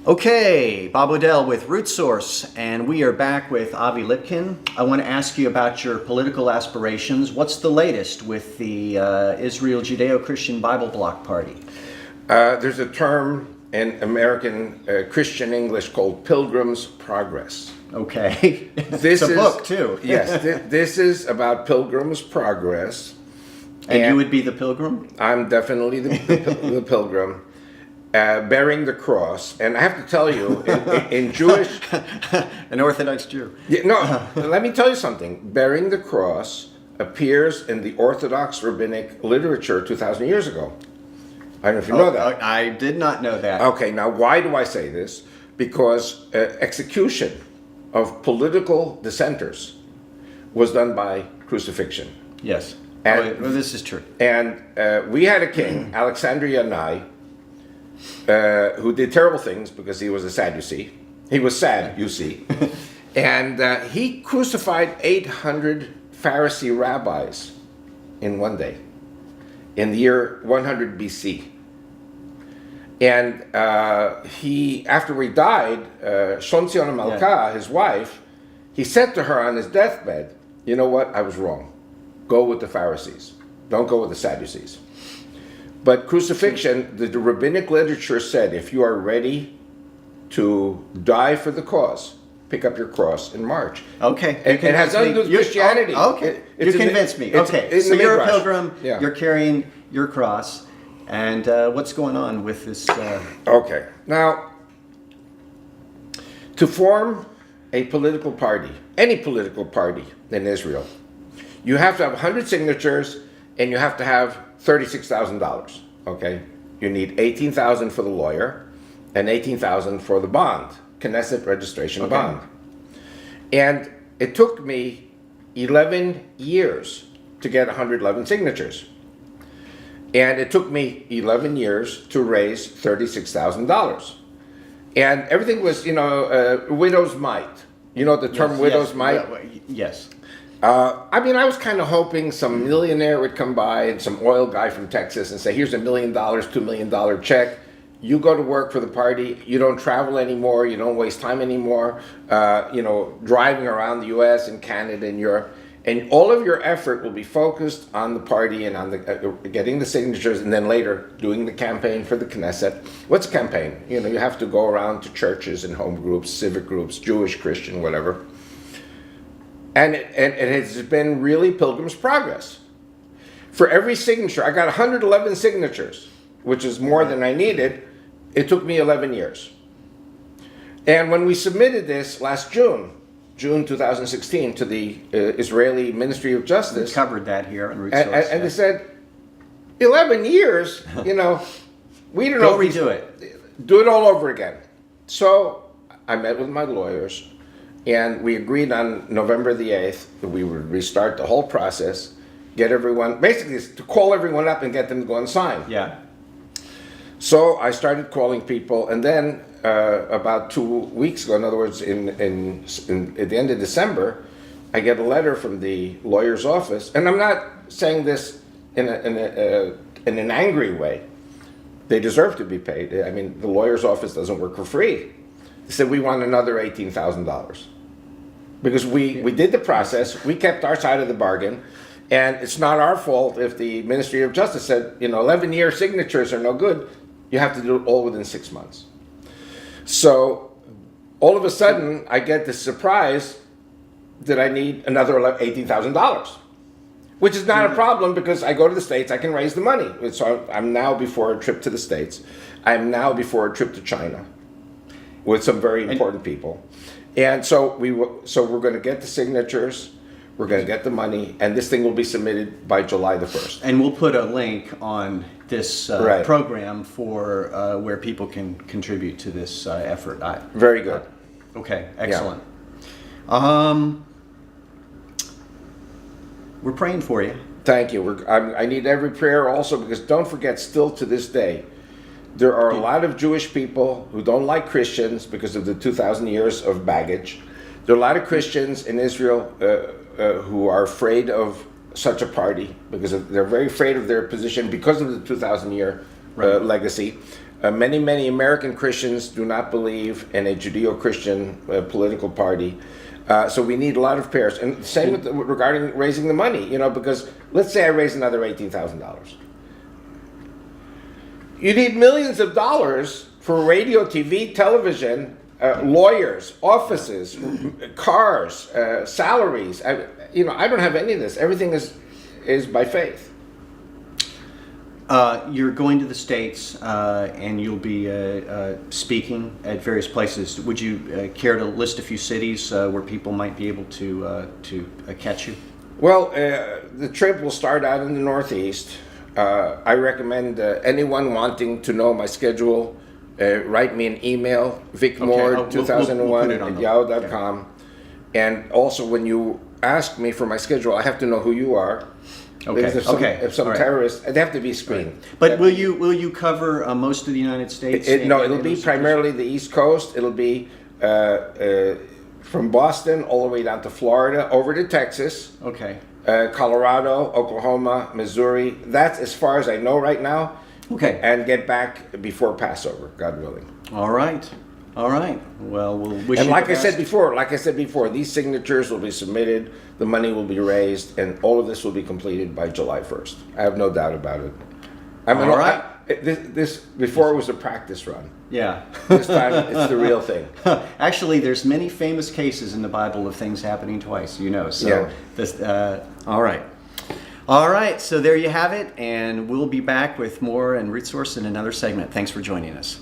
Okay, Bob Odell with Root Source, and we are back with Avi Lipkin. I want to ask you about your political aspirations. What's the latest with the Israel Judeo-Christian Bible Bloc Party? There's a term in American Christian English called Pilgrim's Progress. Okay, This it's a is, book too. Yes, this is about Pilgrim's Progress. And you would be the pilgrim? I'm definitely the pilgrim. Bearing the cross, and I have to tell you, in Jewish, An Orthodox Jew. no, let me tell you something. Bearing the cross appears in the Orthodox rabbinic literature 2,000 years ago. I don't know if you know that. I did not know that. Okay, now why do I say this? Because execution of political dissenters was done by crucifixion. Yes. And- Well, this is true. And we had a king, Alexander Yanai, who did terrible things because he was a Sadducee. He was sad, you see. And he crucified 800 Pharisee rabbis in one day, in the year 100 BC. And after he died, Shonzion Malka, his wife, he said to her on his deathbed, you know what, I was wrong. Go with the Pharisees. Don't go with the Sadducees. But crucifixion, the rabbinic literature said, if you are ready to die for the cause, pick up your cross and march. Okay. It has nothing to do with Christianity. Okay. You convinced me. Okay. So you're a pilgrim. Yeah. You're carrying your cross. And what's going on with this? Okay. Now, to form a political party, any political party in Israel, you have to have 100 signatures and you have to have $36,000. Okay. You need $18,000 for the lawyer and $18,000 for the bond, Knesset registration bond. And it took me 11 years to get 111 signatures. And it took me 11 years to raise $36,000. And everything was, widow's mite. You know the term widow's mite? Yes. I was kind of hoping some millionaire would come by and some oil guy from Texas and say, here's $1 million, $2 million check. You go to work for the party. You don't travel anymore. You don't waste time anymore, driving around the U.S. and Canada and Europe. And all of your effort will be focused on the party and on the getting the signatures, and then later doing the campaign for the Knesset. What's a campaign? You have to go around to churches and home groups, civic groups, Jewish, Christian, whatever. And it has been really Pilgrim's Progress. For every signature, I got 111 signatures, which is more than I needed. It took me 11 years. And when we submitted this last June 2016, to the Israeli Ministry of Justice. We covered that here on Root Source. And they said, 11 years, we don't know. Don't redo it. Do it all over again. So I met with my lawyers, and we agreed on November the 8th that we would restart the whole process, get everyone, basically to call everyone up and get them to go and sign. Yeah. So I started calling people, and then about 2 weeks ago, in other words, at the end of December, I get a letter from the lawyer's office, and I'm not saying this in an angry way. They deserve to be paid. The lawyer's office doesn't work for free. They said, we want another $18,000. Because we did the process, we kept our side of the bargain, and it's not our fault if the Ministry of Justice said, 11-year signatures are no good. You have to do it all within 6 months. So all of a sudden, I get this surprise that I need another $18,000, which is not a problem because I go to the States, I can raise the money. So I'm now before a trip to the States. I'm now before a trip to China with some very important people. And so we're going to get the signatures, we're going to get the money, and this thing will be submitted by July the 1st. And we'll put a link on this program for where people can contribute to this effort. Very good. Okay, excellent. Yeah. We're praying for you. Thank you. I need every prayer also, because don't forget, still to this day, there are a lot of Jewish people who don't like Christians because of the 2,000 years of baggage. There are a lot of Christians in Israel who are afraid of such a party because they're very afraid of their position because of the 2,000-year legacy. Many American Christians do not believe in a Judeo-Christian political party. So we need a lot of prayers. And same with regarding raising the money, because let's say I raise another $18,000. You need millions of dollars for radio, TV, television, lawyers, offices, cars, salaries. I don't have any of this. Everything is by faith. You're going to the States and you'll be speaking at various places. Would you care to list a few cities where people might be able to catch you? Well, the trip will start out in the Northeast. I recommend anyone wanting to know my schedule, write me an email, vicmord2001@yahoo.com. Okay. And also, when you ask me for my schedule, I have to know who you are. Okay. If some terrorists, they have to be screened. Right. But will you cover most of the United States? It'll be primarily the East Coast. It'll be from Boston all the way down to Florida, over to Texas. Okay. Colorado, Oklahoma, Missouri. That's as far as I know right now. Okay. And get back before Passover, God willing. All right. Well, we'll wish and you like the I best. said before, these signatures will be submitted, the money will be raised, and all of this will be completed by July 1st. I have no doubt about it. All right. This before it was a practice run. Yeah. This time it's the real thing. Actually, there's many famous cases in the Bible of things happening twice. So yeah. This. All right. So there you have it, and we'll be back with more and Root Source in another segment. Thanks for joining us.